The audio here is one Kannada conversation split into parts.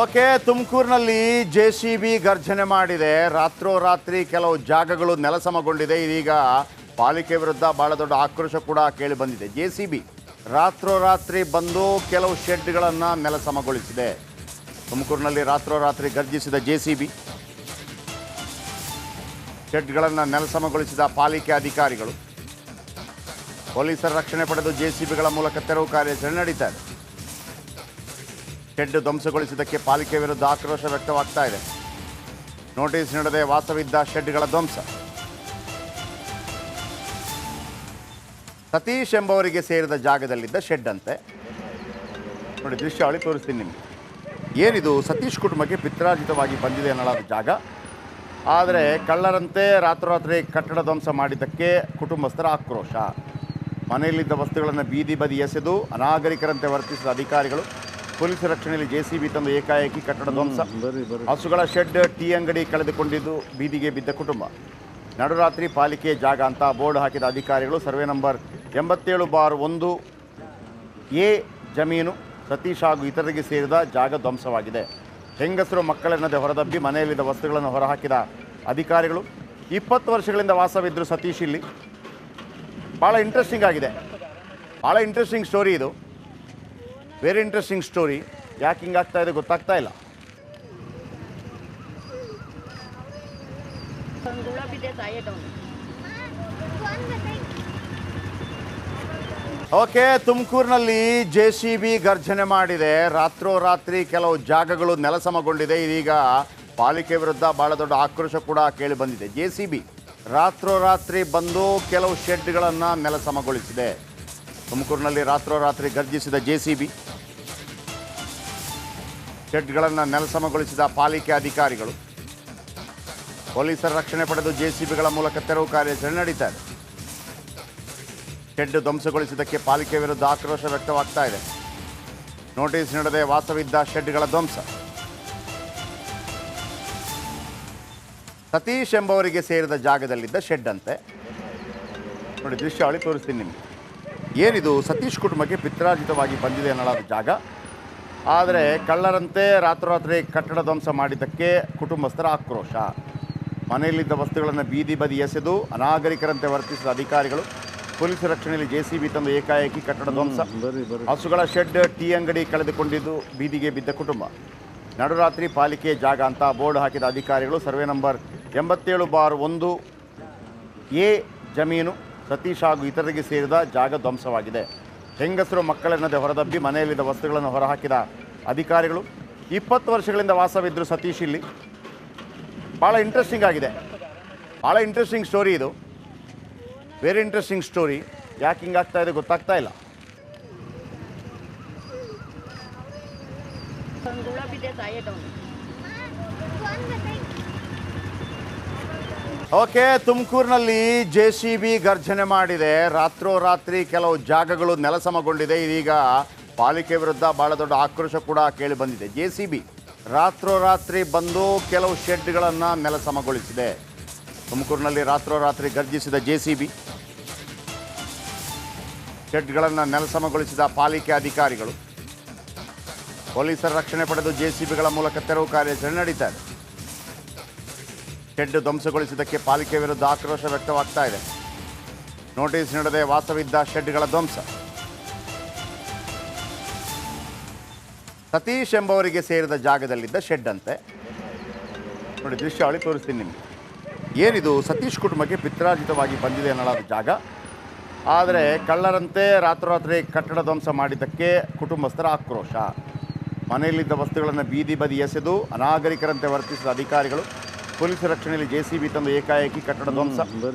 ಓಕೆ, ತುಮಕೂರಿನಲ್ಲಿ ಜೆಸಿಬಿ ಗರ್ಜನೆ ಮಾಡಿದೆ. ರಾತ್ರೋರಾತ್ರಿ ಕೆಲವು ಜಾಗಗಳು ನೆಲಸಮಗೊಂಡಿದೆ. ಇದೀಗ ಪಾಲಿಕೆ ವಿರುದ್ಧ ಬಹಳ ದೊಡ್ಡ ಆಕ್ರೋಶ ಕೂಡ ಕೇಳಿ ಬಂದಿದೆ. ಜೆಸಿಬಿ ರಾತ್ರೋರಾತ್ರಿ ಬಂದು ಕೆಲವು ಶೆಡ್ಗಳನ್ನು ನೆಲಸಮಗೊಳಿಸಿದೆ. ತುಮಕೂರಿನಲ್ಲಿ ರಾತ್ರೋರಾತ್ರಿ ಗರ್ಜಿಸಿದ ಜೆಸಿಬಿ ಶೆಡ್ಗಳನ್ನು ನೆಲಸಮಗೊಳಿಸಿದ ಪಾಲಿಕೆ ಅಧಿಕಾರಿಗಳು. ಪೊಲೀಸರ ರಕ್ಷಣೆ ಪಡೆದು ಜೆಸಿಬಿಗಳ ಮೂಲಕ ತೆರವು ಕಾರ್ಯಾಚರಣೆ ನಡೀತಾ ಇದೆ. ಶೆಡ್ ಧ್ವಂಸಗೊಳಿಸಿದ್ದಕ್ಕೆ ಪಾಲಿಕೆ ವಿರುದ್ಧ ಆಕ್ರೋಶ ವ್ಯಕ್ತವಾಗ್ತಾ ಇದೆ. ನೋಟಿಸ್ ನೀಡದೆ ವಾಸವಿದ್ದ ಶೆಡ್ಗಳ ಧ್ವಂಸ. ಸತೀಶ್ ಎಂಬವರಿಗೆ ಸೇರಿದ ಜಾಗದಲ್ಲಿದ್ದ ಶೆಡ್ ಅಂತೆ. ನೋಡಿ, ದೃಶ್ಯಾವಳಿ ತೋರಿಸ್ತೀನಿ ನಿಮಗೆ. ಏನಿದು ಸತೀಶ್ ಕುಟುಂಬಕ್ಕೆ ಪಿತ್ರಾರ್ಜಿತವಾಗಿ ಬಂದಿದೆ ಎನ್ನಲಾದ ಜಾಗ. ಆದರೆ ಕಳ್ಳರಂತೆ ರಾತ್ರೋರಾತ್ರಿ ಕಟ್ಟಡ ಧ್ವಂಸ ಮಾಡಿದ್ದಕ್ಕೆ ಕುಟುಂಬಸ್ಥರ ಆಕ್ರೋಶ. ಮನೆಯಲ್ಲಿದ್ದ ವಸ್ತುಗಳನ್ನು ಬೀದಿ ಬದಿ ಎಸೆದು ಅನಾಗರಿಕರಂತೆ ವರ್ತಿಸಿದ ಅಧಿಕಾರಿಗಳು. ಪೊಲೀಸ್ ರಕ್ಷಣೆಯಲ್ಲಿ ಜೆಸಿಬಿ ತಂದು ಏಕಾಏಕಿ ಕಟ್ಟಡ ಧ್ವಂಸ. ಹಸುಗಳ ಶೆಡ್, ಟೀ ಅಂಗಡಿ ಕಳೆದುಕೊಂಡಿದ್ದು ಬೀದಿಗೆ ಬಿದ್ದ ಕುಟುಂಬ. ನಡುರಾತ್ರಿ ಪಾಲಿಕೆ ಜಾಗ ಅಂತ ಬೋರ್ಡ್ ಹಾಕಿದ ಅಧಿಕಾರಿಗಳು. ಸರ್ವೆ ನಂಬರ್ 87/1 ಎ ಜಮೀನು ಸತೀಶ್ ಹಾಗೂ ಇತರರಿಗೆ ಸೇರಿದ ಜಾಗ ಧ್ವಂಸವಾಗಿದೆ. ಹೆಂಗಸರು ಮಕ್ಕಳೆನ್ನದೆ ಹೊರದಬ್ಬಿ ಮನೆಯಲ್ಲಿದ್ದ ವಸ್ತುಗಳನ್ನು ಹೊರಹಾಕಿದ ಅಧಿಕಾರಿಗಳು. 20 ವರ್ಷಗಳಿಂದ ವಾಸವಿದ್ದರು ಸತೀಶ್ ಇಲ್ಲಿ. ಭಾಳ ಇಂಟ್ರೆಸ್ಟಿಂಗ್ ಆಗಿದೆ. ಭಾಳ ಇಂಟ್ರೆಸ್ಟಿಂಗ್ ಸ್ಟೋರಿ ಇದು. Very interesting story. ಯಾಕೆ ಹಿಂಗಾಗ್ತಾ ಇದೆ ಗೊತ್ತಾಗ್ತಾ ಇಲ್ಲ. ಓಕೆ, ತುಮಕೂರಿನಲ್ಲಿ ಜೆಸಿಬಿ ಗರ್ಜನೆ ಮಾಡಿದೆ. ರಾತ್ರೋರಾತ್ರಿ ಕೆಲವು ಜಾಗಗಳು ನೆಲಸಮಗೊಂಡಿದೆ. ಇದೀಗ ಪಾಲಿಕೆ ವಿರುದ್ಧ ಬಹಳ ದೊಡ್ಡ ಆಕ್ರೋಶ ಕೂಡ ಕೇಳಿ ಬಂದಿದೆ. ಜೆಸಿಬಿ ರಾತ್ರೋರಾತ್ರಿ ಬಂದು ಕೆಲವು ಶೆಡ್ಗಳನ್ನು ನೆಲಸಮಗೊಳಿಸಿದೆ. ತುಮಕೂರಿನಲ್ಲಿ ರಾತ್ರೋರಾತ್ರಿ ಗರ್ಜಿಸಿದ ಜೆಸಿಬಿ ಶೆಡ್ಗಳನ್ನು ನೆಲಸಮಗೊಳಿಸಿದ ಪಾಲಿಕೆ ಅಧಿಕಾರಿಗಳು. ಪೊಲೀಸರ ರಕ್ಷಣೆ ಪಡೆದು ಜೆಸಿಬಿಗಳ ಮೂಲಕ ತೆರವು ಕಾರ್ಯಾಚರಣೆ ನಡೀತಾ ಇದೆ. ಶೆಡ್ ಧ್ವಂಸಗೊಳಿಸಿದ್ದಕ್ಕೆ ಪಾಲಿಕೆ ವಿರುದ್ಧ ಆಕ್ರೋಶ ವ್ಯಕ್ತವಾಗ್ತಾ ಇದೆ. ನೋಟಿಸ್ ನೀಡದೆ ವಾಸವಿದ್ದ ಶೆಡ್ಗಳ ಧ್ವಂಸ. ಸತೀಶ್ ಎಂಬವರಿಗೆ ಸೇರಿದ ಜಾಗದಲ್ಲಿದ್ದ ಶೆಡ್ ಅಂತೆ. ನೋಡಿ, ದೃಶ್ಯಾವಳಿ ತೋರಿಸ್ತೀನಿ ನಿಮಗೆ. ಏನಿದು ಸತೀಶ್ ಕುಟುಂಬಕ್ಕೆ ಪಿತ್ರಾರ್ಜಿತವಾಗಿ ಬಂದಿದೆ ಎನ್ನಲಾದ ಜಾಗ. ಆದರೆ ಕಳ್ಳರಂತೆ ರಾತ್ರೋರಾತ್ರಿ ಕಟ್ಟಡ ಧ್ವಂಸ ಮಾಡಿದ್ದಕ್ಕೆ ಕುಟುಂಬಸ್ಥರ ಆಕ್ರೋಶ. ಮನೆಯಲ್ಲಿದ್ದ ವಸ್ತುಗಳನ್ನು ಬೀದಿ ಬದಿ ಎಸೆದು ಅನಾಗರಿಕರಂತೆ ವರ್ತಿಸಿದ ಅಧಿಕಾರಿಗಳು. ಪೊಲೀಸ್ ರಕ್ಷಣೆಯಲ್ಲಿ ಜೆಸಿಬಿ ತಂದು ಏಕಾಏಕಿ ಕಟ್ಟಡ ಧ್ವಂಸ. ಹಸುಗಳ ಶೆಡ್, ಟೀ ಅಂಗಡಿ ಕಳೆದುಕೊಂಡಿದ್ದು ಬೀದಿಗೆ ಬಿದ್ದ ಕುಟುಂಬ. ನಡುರಾತ್ರಿ ಪಾಲಿಕೆ ಜಾಗ ಅಂತ ಬೋರ್ಡ್ ಹಾಕಿದ ಅಧಿಕಾರಿಗಳು. ಸರ್ವೆ ನಂಬರ್ 87/1 ಎ ಜಮೀನು ಸತೀಶ್ ಹಾಗೂ ಇತರರಿಗೆ ಸೇರಿದ ಜಾಗ ಧ್ವಂಸವಾಗಿದೆ. ಹೆಂಗಸರು ಮಕ್ಕಳೆನ್ನದೆ ಹೊರದಬ್ಬಿ ಮನೆಯಲ್ಲಿದ್ದ ವಸ್ತುಗಳನ್ನು ಹೊರಹಾಕಿದ ಅಧಿಕಾರಿಗಳು. 20 ವರ್ಷಗಳಿಂದ ವಾಸವಿದ್ದರು ಸತೀಶ್ ಇಲ್ಲಿ. ಭಾಳ ಇಂಟ್ರೆಸ್ಟಿಂಗ್ ಆಗಿದೆ. ಭಾಳ ಇಂಟ್ರೆಸ್ಟಿಂಗ್ ಸ್ಟೋರಿ ಇದು. Very interesting story. ಯಾಕೆ ಹಿಂಗಾಗ್ತಾ ಇದೆ ಗೊತ್ತಾಗ್ತಾ ಇಲ್ಲ. ಓಕೆ, ತುಮಕೂರಿನಲ್ಲಿ ಜೆಸಿಬಿ ಗರ್ಜನೆ ಮಾಡಿದೆ. ರಾತ್ರೋರಾತ್ರಿ ಕೆಲವು ಜಾಗಗಳು ನೆಲಸಮಗೊಂಡಿದೆ. ಇದೀಗ ಪಾಲಿಕೆ ವಿರುದ್ಧ ಬಹಳ ದೊಡ್ಡ ಆಕ್ರೋಶ ಕೂಡ ಕೇಳಿ ಬಂದಿದೆ. ಜೆಸಿಬಿ ರಾತ್ರೋರಾತ್ರಿ ಬಂದು ಕೆಲವು ಶೆಡ್ಗಳನ್ನು ನೆಲಸಮಗೊಳಿಸಿದೆ. ತುಮಕೂರಿನಲ್ಲಿ ರಾತ್ರೋರಾತ್ರಿ ಗರ್ಜಿಸಿದ ಜೆಸಿಬಿ ಶೆಡ್ಗಳನ್ನು ನೆಲಸಮಗೊಳಿಸಿದ ಪಾಲಿಕೆ ಅಧಿಕಾರಿಗಳು. ಪೊಲೀಸರ ರಕ್ಷಣೆ ಪಡೆದು ಜೆಸಿಬಿಗಳ ಮೂಲಕ ತೆರವು ಕಾರ್ಯಾಚರಣೆ ನಡೀತಾ ಇದೆ. ಶೆಡ್ ಧ್ವಂಸಗೊಳಿಸಿದ್ದಕ್ಕೆ ಪಾಲಿಕೆ ವಿರುದ್ಧ ಆಕ್ರೋಶ ವ್ಯಕ್ತವಾಗ್ತಾ ಇದೆ. ನೋಟಿಸ್ ನೀಡದೆ ವಾಸವಿದ್ದ ಶೆಡ್ಗಳ ಧ್ವಂಸ. ಸತೀಶ್ ಎಂಬವರಿಗೆ ಸೇರಿದ ಜಾಗದಲ್ಲಿದ್ದ ಶೆಡ್ ಅಂತೆ. ನೋಡಿ, ದೃಶ್ಯಾವಳಿ ತೋರಿಸ್ತೀನಿ ನಿಮಗೆ. ಏನಿದು ಸತೀಶ್ ಕುಟುಂಬಕ್ಕೆ ಪಿತ್ರಾರ್ಜಿತವಾಗಿ ಬಂದಿದೆ ಎನ್ನಲಾದ ಜಾಗ. ಆದರೆ ಕಳ್ಳರಂತೆ ರಾತ್ರೋರಾತ್ರಿ ಕಟ್ಟಡ ಧ್ವಂಸ ಮಾಡಿದ್ದಕ್ಕೆ ಕುಟುಂಬಸ್ಥರ ಆಕ್ರೋಶ. ಮನೆಯಲ್ಲಿದ್ದ ವಸ್ತುಗಳನ್ನು ಬೀದಿ ಬದಿ ಎಸೆದು ಅನಾಗರಿಕರಂತೆ ವರ್ತಿಸಿದ ಅಧಿಕಾರಿಗಳು. ಪೊಲೀಸ್ ರಕ್ಷಣೆಯಲ್ಲಿ ಜೆಸಿಬಿ ತಂದು ಏಕಾಏಕಿ ಕಟ್ಟಡ ಧ್ವಂಸ.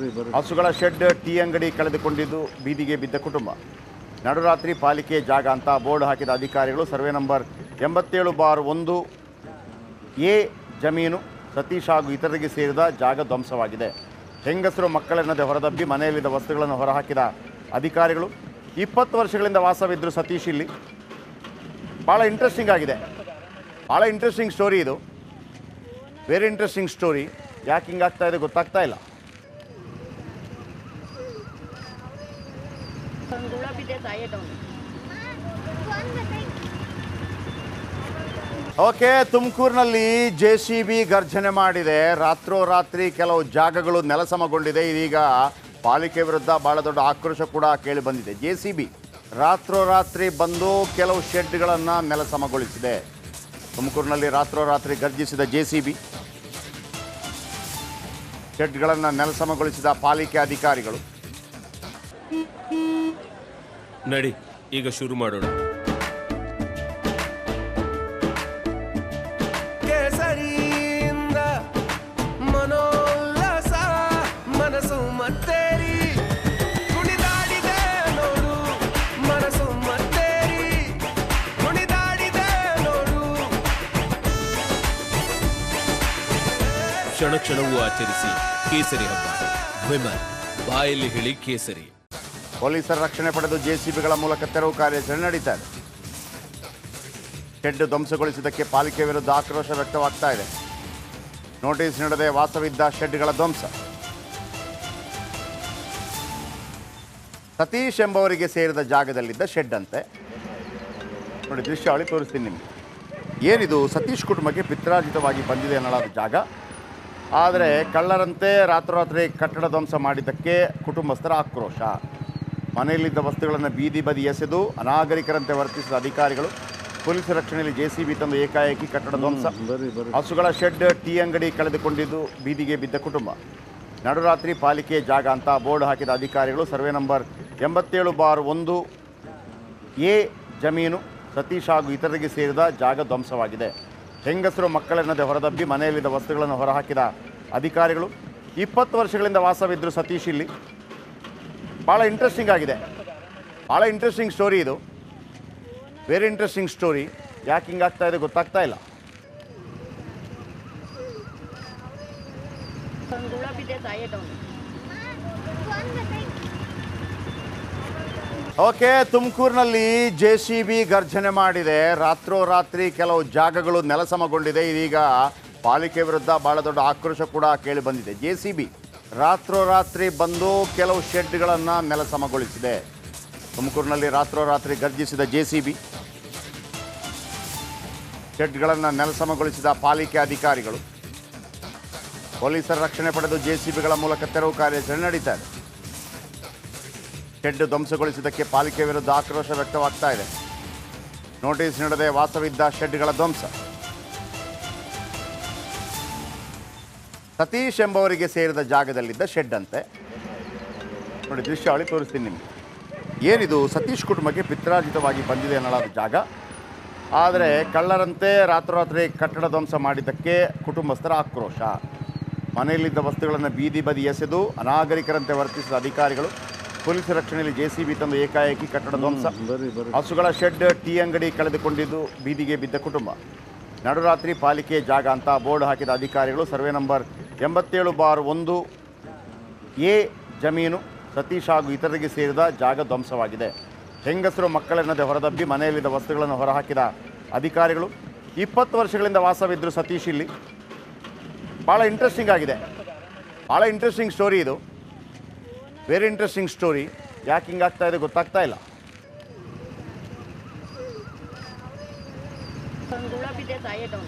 ಹಸುಗಳ ಶೆಡ್, ಟೀ ಅಂಗಡಿ ಕಳೆದುಕೊಂಡಿದ್ದು ಬೀದಿಗೆ ಬಿದ್ದ ಕುಟುಂಬ. ನಡುರಾತ್ರಿ ಪಾಲಿಕೆ ಜಾಗ ಅಂತ ಬೋರ್ಡ್ ಹಾಕಿದ ಅಧಿಕಾರಿಗಳು. ಸರ್ವೆ ನಂಬರ್ 87/1 ಎ ಜಮೀನು ಸತೀಶ್ ಹಾಗೂ ಇತರರಿಗೆ ಸೇರಿದ ಜಾಗ ಧ್ವಂಸವಾಗಿದೆ. ಹೆಂಗಸರು ಮಕ್ಕಳೆನ್ನದೆ ಹೊರದಬ್ಬಿ ಮನೆಯಲ್ಲಿದ್ದ ವಸ್ತುಗಳನ್ನು ಹೊರಹಾಕಿದ ಅಧಿಕಾರಿಗಳು. 20 ವರ್ಷಗಳಿಂದ ವಾಸವಿದ್ದರು ಸತೀಶ್ ಇಲ್ಲಿ. ಭಾಳ ಇಂಟ್ರೆಸ್ಟಿಂಗ್ ಆಗಿದೆ. ಭಾಳ ಇಂಟ್ರೆಸ್ಟಿಂಗ್ ಸ್ಟೋರಿ ಇದು. Very interesting story. ಯಾಕೆ ಹಿಂಗಾಗ್ತಾ ಇದೆ ಗೊತ್ತಾಗ್ತಾ ಇಲ್ಲ. ಓಕೆ, ತುಮಕೂರಿನಲ್ಲಿ JCB ಗರ್ಜನೆ ಮಾಡಿದೆ. ರಾತ್ರೋರಾತ್ರಿ ಕೆಲವು ಜಾಗಗಳು ನೆಲಸಮಗೊಂಡಿದೆ. ಇದೀಗ ಪಾಲಿಕೆ ವಿರುದ್ಧ ಬಹಳ ದೊಡ್ಡ ಆಕ್ರೋಶ ಕೂಡ ಕೇಳಿ ಬಂದಿದೆ. JCB ರಾತ್ರೋರಾತ್ರಿ ಬಂದು ಕೆಲವು ಶೆಡ್ಗಳನ್ನು ನೆಲಸಮಗೊಳಿಸಿದೆ. ತುಮಕೂರಿನಲ್ಲಿ ರಾತ್ರೋರಾತ್ರಿ ಗರ್ಜಿಸಿದ JCB ಶೆಡ್ಗಳನ್ನು ನೆಲಸಮಗೊಳಿಸಿದ ಪಾಲಿಕೆ ಅಧಿಕಾರಿಗಳು. ನಡಿ ಈಗ ಶುರು ಮಾಡೋಣ. ಕೇಸರಿಯಿಂದ ಮನೋಲ್ಲಾಸ ಮನಸ್ಸು ಮತ್ತೇರಿ ಕುಣಿದಾಡಿದೆ ನೋಡು, ಮನಸ್ಸು ಮತ್ತೇರಿ ಕುಣಿದಾಡಿದೆ ನೋಡು. ಕ್ಷಣ ಕ್ಷಣವೂ ಆಚರಿಸಿ ಕೇಸರಿ ಹಬ್ಬ. ವಿಮಲ್ ಬಾಯಲ್ಲಿ ಹೇಳಿ ಕೇಸರಿ. ಪೊಲೀಸರ ರಕ್ಷಣೆ ಪಡೆದು JCBಗಳ ಮೂಲಕ ತೆರವು ಕಾರ್ಯಾಚರಣೆ ನಡೀತಾ ಇದೆ. ಶೆಡ್ ಧ್ವಂಸಗೊಳಿಸಿದ್ದಕ್ಕೆ ಪಾಲಿಕೆ ವಿರುದ್ಧ ಆಕ್ರೋಶ ವ್ಯಕ್ತವಾಗ್ತಾ ಇದೆ. ನೋಟಿಸ್ ನೀಡದೆ ವಾಸವಿದ್ದ ಶೆಡ್ಗಳ ಧ್ವಂಸ. ಸತೀಶ್ ಎಂಬವರಿಗೆ ಸೇರಿದ ಜಾಗದಲ್ಲಿದ್ದ ಶೆಡ್ ಅಂತೆ. ನೋಡಿ, ದೃಶ್ಯಾವಳಿ ತೋರಿಸ್ತೀನಿ ನಿಮಗೆ. ಏನಿದು ಸತೀಶ್ ಕುಟುಂಬಕ್ಕೆ ಪಿತ್ರಾರ್ಜಿತವಾಗಿ ಬಂದಿದೆ ಎನ್ನಲಾದ ಜಾಗ. ಆದರೆ ಕಳ್ಳರಂತೆ ರಾತ್ರೋರಾತ್ರಿ ಕಟ್ಟಡ ಧ್ವಂಸ ಮಾಡಿದ್ದಕ್ಕೆ ಕುಟುಂಬಸ್ಥರ ಆಕ್ರೋಶ. ಮನೆಯಲ್ಲಿದ್ದ ವಸ್ತುಗಳನ್ನು ಬೀದಿ ಬದಿ ಎಸೆದು ಅನಾಗರಿಕರಂತೆ ವರ್ತಿಸಿದ ಅಧಿಕಾರಿಗಳು. ಪೊಲೀಸ್ ರಕ್ಷಣೆಯಲ್ಲಿ JCB ತಂದು ಏಕಾಏಕಿ ಕಟ್ಟಡ ಧ್ವಂಸ. ಹಸುಗಳ ಶೆಡ್, ಟೀ ಅಂಗಡಿ ಕಳೆದುಕೊಂಡಿದ್ದು ಬೀದಿಗೆ ಬಿದ್ದ ಕುಟುಂಬ. ನಡುರಾತ್ರಿ ಪಾಲಿಕೆ ಜಾಗ ಅಂತ ಬೋರ್ಡ್ ಹಾಕಿದ ಅಧಿಕಾರಿಗಳು. ಸರ್ವೆ ನಂಬರ್ 87/1 A ಜಮೀನು ಸತೀಶ್ ಹಾಗೂ ಇತರರಿಗೆ ಸೇರಿದ ಜಾಗ ಧ್ವಂಸವಾಗಿದೆ. ಹೆಂಗಸರು ಮಕ್ಕಳೆನ್ನದೆ ಹೊರದಬ್ಬಿ ಮನೆಯಲ್ಲಿದ್ದ ವಸ್ತುಗಳನ್ನು ಹೊರಹಾಕಿದ ಅಧಿಕಾರಿಗಳು. 20 ವರ್ಷಗಳಿಂದ ವಾಸವಿದ್ದರು ಸತೀಶ್ ಇಲ್ಲಿ. ಭಾಳ ಇಂಟ್ರೆಸ್ಟಿಂಗ್ ಆಗಿದೆ. ಭಾಳ ಇಂಟ್ರೆಸ್ಟಿಂಗ್ ಸ್ಟೋರಿ ಇದು. Very interesting story. ಯಾಕೆ ಹಿಂಗಾಗ್ತಾ ಇದೆ ಗೊತ್ತಾಗ್ತಾ ಇಲ್ಲ. ಓಕೆ, ತುಮಕೂರಿನಲ್ಲಿ JCB ಗರ್ಜನೆ ಮಾಡಿದೆ. ರಾತ್ರೋರಾತ್ರಿ ಕೆಲವು ಜಾಗಗಳು ನೆಲಸಮಗೊಂಡಿದೆ. ಇದೀಗ ಪಾಲಿಕೆ ವಿರುದ್ಧ ಬಹಳ ದೊಡ್ಡ ಆಕ್ರೋಶ ಕೂಡ ಕೇಳಿ ಬಂದಿದೆ. JCB ರಾತ್ರೋರಾತ್ರಿ ಬಂದು ಕೆಲವು ಶೆಡ್ಗಳನ್ನು ನೆಲಸಮಗೊಳಿಸಿದೆ. ತುಮಕೂರಿನಲ್ಲಿ ರಾತ್ರೋರಾತ್ರಿ ಗರ್ಜಿಸಿದ JCB ಶೆಡ್ಗಳನ್ನು ನೆಲಸಮಗೊಳಿಸಿದ ಪಾಲಿಕೆ ಅಧಿಕಾರಿಗಳು. ಪೊಲೀಸರ ರಕ್ಷಣೆ ಪಡೆದು JCBಗಳ ಮೂಲಕ ತೆರವು ಕಾರ್ಯಾಚರಣೆ ನಡೀತಾ ಇದೆ. ಶೆಡ್ ಧ್ವಂಸಗೊಳಿಸಿದ್ದಕ್ಕೆ ಪಾಲಿಕೆ ವಿರುದ್ಧ ಆಕ್ರೋಶ ವ್ಯಕ್ತವಾಗ್ತಾ ಇದೆ. ನೋಟಿಸ್ ನೀಡದೆ ವಾಸವಿದ್ದ ಶೆಡ್ಗಳ ಧ್ವಂಸ. ಸತೀಶ್ ಎಂಬವರಿಗೆ ಸೇರಿದ ಜಾಗದಲ್ಲಿದ್ದ ಶೆಡ್ ಅಂತೆ. ನೋಡಿ, ದೃಶ್ಯಾವಳಿ ತೋರಿಸ್ತೀನಿ ನಿಮಗೆ. ಏನಿದು ಸತೀಶ್ ಕುಟುಂಬಕ್ಕೆ ಪಿತ್ರಾರ್ಜಿತವಾಗಿ ಬಂದಿದೆ ಎನ್ನಲಾದ ಜಾಗ. ಆದರೆ ಕಳ್ಳರಂತೆ ರಾತ್ರೋರಾತ್ರಿ ಕಟ್ಟಡ ಧ್ವಂಸ ಮಾಡಿದ್ದಕ್ಕೆ ಕುಟುಂಬಸ್ಥರ ಆಕ್ರೋಶ. ಮನೆಯಲ್ಲಿದ್ದ ವಸ್ತುಗಳನ್ನು ಬೀದಿ ಬದಿ ಎಸೆದು ಅನಾಗರಿಕರಂತೆ ವರ್ತಿಸಿದ ಅಧಿಕಾರಿಗಳು. ಪೊಲೀಸ್ ರಕ್ಷಣೆಯಲ್ಲಿ JCB ತಂದು ಏಕಾಏಕಿ ಕಟ್ಟಡ ಧ್ವಂಸ. ಹಸುಗಳ ಶೆಡ್, ಟೀ ಅಂಗಡಿ ಕಳೆದುಕೊಂಡಿದ್ದು ಬೀದಿಗೆ ಬಿದ್ದ ಕುಟುಂಬ. ನಡುರಾತ್ರಿ ಪಾಲಿಕೆ ಜಾಗ ಅಂತ ಬೋರ್ಡ್ ಹಾಕಿದ ಅಧಿಕಾರಿಗಳು. ಸರ್ವೆ ನಂಬರ್ 87/1 A ಜಮೀನು ಸತೀಶ್ ಹಾಗೂ ಇತರರಿಗೆ ಸೇರಿದ ಜಾಗ ಧ್ವಂಸವಾಗಿದೆ. ಹೆಂಗಸರು ಮಕ್ಕಳೆನ್ನದೆ ಹೊರದಬ್ಬಿ ಮನೆಯಲ್ಲಿದ್ದ ವಸ್ತುಗಳನ್ನು ಹೊರಹಾಕಿದ ಅಧಿಕಾರಿಗಳು. 20 ವರ್ಷಗಳಿಂದ ವಾಸವಿದ್ದರು ಸತೀಶ್ ಇಲ್ಲಿ. ಭಾಳ ಇಂಟ್ರೆಸ್ಟಿಂಗ್ ಆಗಿದೆ. ಭಾಳ ಇಂಟ್ರೆಸ್ಟಿಂಗ್ ಸ್ಟೋರಿ ಇದು. Very interesting story. ಯಾಕೆ ಹಿಂಗಾಗ್ತಾ ಇದೆ ಗೊತ್ತಾಗ್ತಾ ಇಲ್ಲ. Con gula pide saya dong.